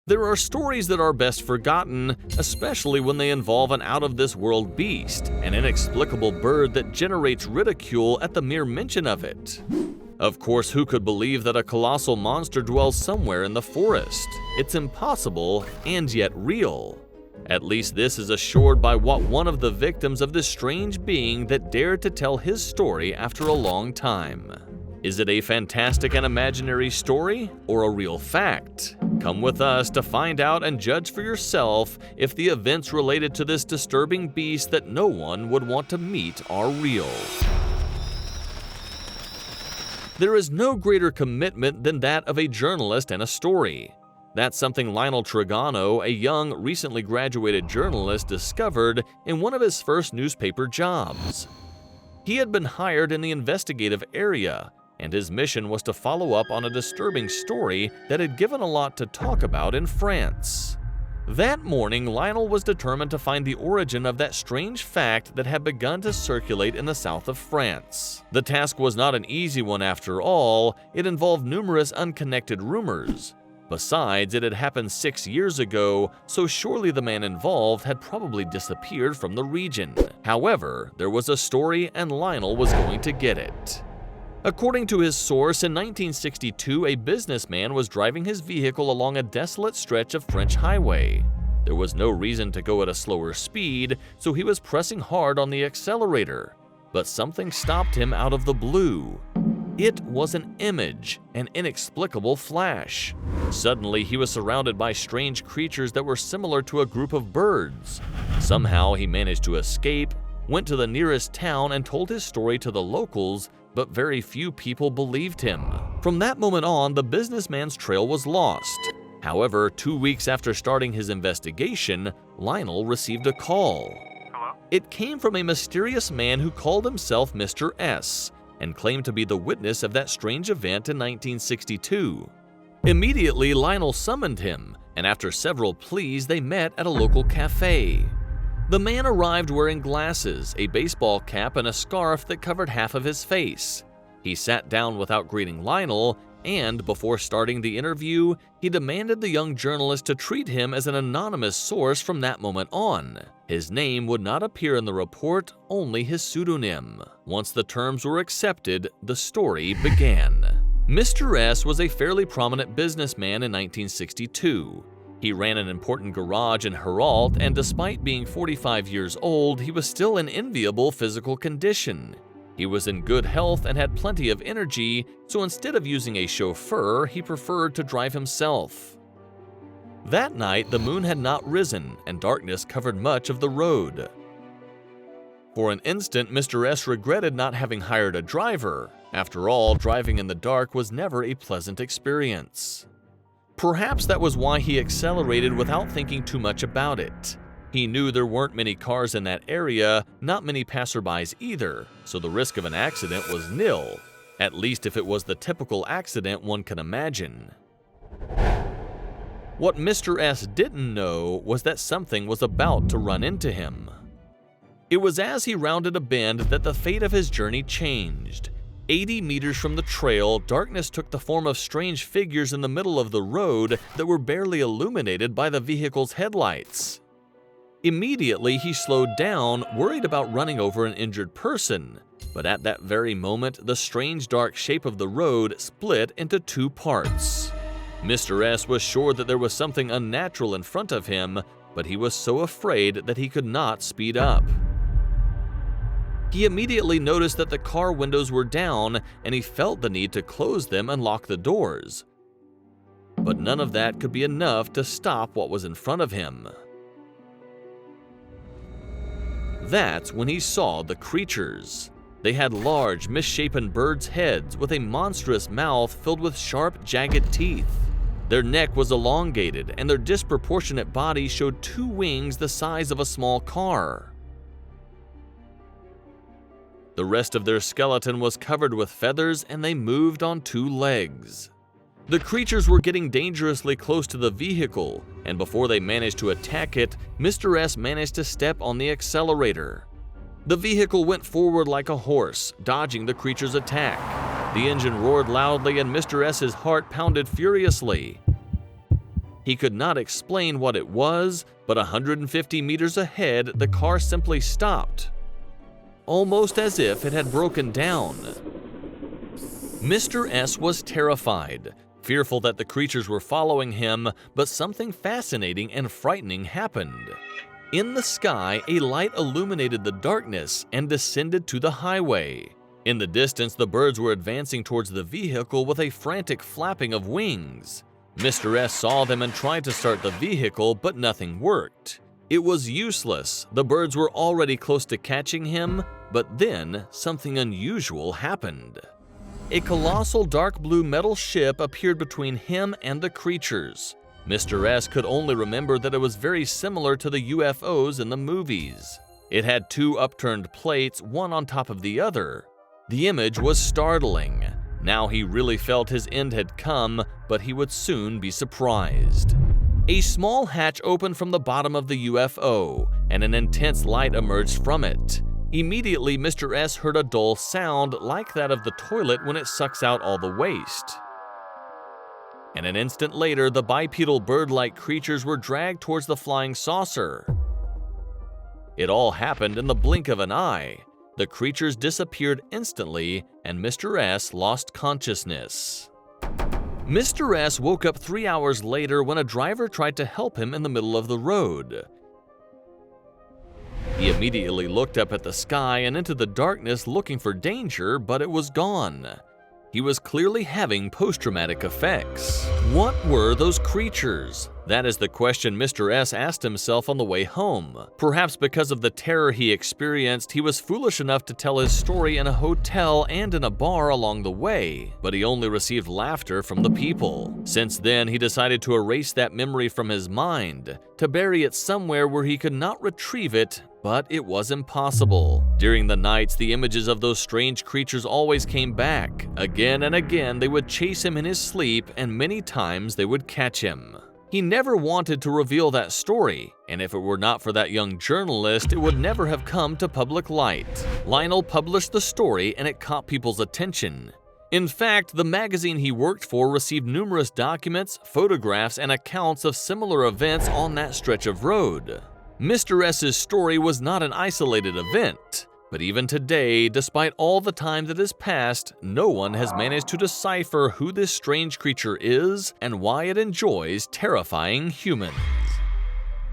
There are stories that are best forgotten, especially when they involve an out-of-this-world beast, an inexplicable bird that generates ridicule at the mere mention of it. Of course, who could believe that a colossal monster dwells somewhere in the forest? It's impossible and yet real. At least this is assured by what one of the victims of this strange being that dared to tell his story after a long time. Is it a fantastic and imaginary story or a real fact? Come with us to find out and judge for yourself if the events related to this disturbing beast that no one would want to meet are real. There is no greater commitment than that of a journalist and a story. That's something Lionel Trigano, a young, recently graduated journalist, discovered in one of his first newspaper jobs. He had been hired in the investigative area, and his mission was to follow up on a disturbing story that had given a lot to talk about in France. That morning, Lionel was determined to find the origin of that strange fact that had begun to circulate in the south of France. The task was not an easy one after all. It involved numerous unconnected rumors. Besides, it had happened 6 years ago, so surely the man involved had probably disappeared from the region. However, there was a story and Lionel was going to get it. According to his source, in 1962, a businessman was driving his vehicle along a desolate stretch of French highway. There was no reason to go at a slower speed, so he was pressing hard on the accelerator. But something stopped him out of the blue. It was an image, an inexplicable flash. Suddenly, he was surrounded by strange creatures that were similar to a group of birds. Somehow, he managed to escape, went to the nearest town and told his story to the locals, but very few people believed him. From that moment on, the businessman's trail was lost. However, 2 weeks after starting his investigation, Lionel received a call. Hello? It came from a mysterious man who called himself Mr. S and claimed to be the witness of that strange event in 1962. Immediately, Lionel summoned him, and after several pleas, they met at a local cafe. The man arrived wearing glasses, a baseball cap, and a scarf that covered half of his face. He sat down without greeting Lionel, and before starting the interview, he demanded the young journalist to treat him as an anonymous source from that moment on. His name would not appear in the report, only his pseudonym. Once the terms were accepted, the story began. Mr. S was a fairly prominent businessman in 1962. He ran an important garage in Hérault, and despite being 45 years old, he was still in enviable physical condition. He was in good health and had plenty of energy, so instead of using a chauffeur, he preferred to drive himself. That night, the moon had not risen, and darkness covered much of the road. For an instant, Mr. S regretted not having hired a driver. After all, driving in the dark was never a pleasant experience. Perhaps that was why he accelerated without thinking too much about it. He knew there weren't many cars in that area, not many passerbys either, so the risk of an accident was nil, at least if it was the typical accident one can imagine. What Mr. S didn't know was that something was about to run into him. It was as he rounded a bend that the fate of his journey changed. 80 meters from the trail, darkness took the form of strange figures in the middle of the road that were barely illuminated by the vehicle's headlights. Immediately, he slowed down, worried about running over an injured person. But at that very moment, the strange dark shape of the road split into 2 parts. Mr. S was sure that there was something unnatural in front of him, but he was so afraid that he could not speed up. He immediately noticed that the car windows were down, and he felt the need to close them and lock the doors. But none of that could be enough to stop what was in front of him. That's when he saw the creatures. They had large, misshapen birds' heads with a monstrous mouth filled with sharp, jagged teeth. Their neck was elongated, and their disproportionate body showed 2 wings the size of a small car. The rest of their skeleton was covered with feathers, and they moved on 2 legs. The creatures were getting dangerously close to the vehicle, and before they managed to attack it, Mr. S managed to step on the accelerator. The vehicle went forward like a horse, dodging the creature's attack. The engine roared loudly, and Mr. S's heart pounded furiously. He could not explain what it was, but 150 meters ahead, the car simply stopped, almost as if it had broken down. Mr. S was terrified, fearful that the creatures were following him, but something fascinating and frightening happened. In the sky, a light illuminated the darkness and descended to the highway. In the distance, the birds were advancing towards the vehicle with a frantic flapping of wings. Mr. S saw them and tried to start the vehicle, but nothing worked. It was useless. The birds were already close to catching him, but then something unusual happened. A colossal dark blue metal ship appeared between him and the creatures. Mr. S could only remember that it was very similar to the UFOs in the movies. It had two upturned plates, one on top of the other. The image was startling. Now he really felt his end had come, but he would soon be surprised. A small hatch opened from the bottom of the UFO, and an intense light emerged from it. Immediately, Mr. S heard a dull sound like that of the toilet when it sucks out all the waste. And an instant later, the bipedal bird-like creatures were dragged towards the flying saucer. It all happened in the blink of an eye. The creatures disappeared instantly, and Mr. S lost consciousness. Mr. S woke up 3 hours later when a driver tried to help him in the middle of the road. He immediately looked up at the sky and into the darkness looking for danger, but it was gone. He was clearly having post-traumatic effects. What were those creatures? That is the question Mr. S asked himself on the way home. Perhaps because of the terror he experienced, he was foolish enough to tell his story in a hotel and in a bar along the way, but he only received laughter from the people. Since then, he decided to erase that memory from his mind, to bury it somewhere where he could not retrieve it, but it was impossible. During the nights, the images of those strange creatures always came back. Again and again, they would chase him in his sleep, and many times they would catch him. He never wanted to reveal that story, and if it were not for that young journalist, it would never have come to public light. Lionel published the story, and it caught people's attention. In fact, the magazine he worked for received numerous documents, photographs, and accounts of similar events on that stretch of road. Mr. S's story was not an isolated event, but even today, despite all the time that has passed, no one has managed to decipher who this strange creature is and why it enjoys terrifying humans.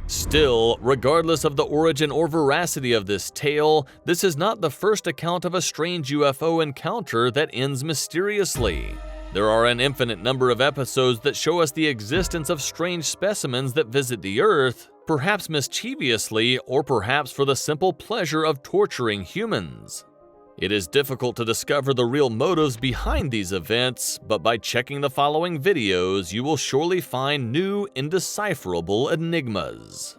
Still, regardless of the origin or veracity of this tale, this is not the first account of a strange UFO encounter that ends mysteriously. There are an infinite number of episodes that show us the existence of strange specimens that visit the Earth, perhaps mischievously or perhaps for the simple pleasure of torturing humans. It is difficult to discover the real motives behind these events, but by checking the following videos, you will surely find new, indecipherable enigmas.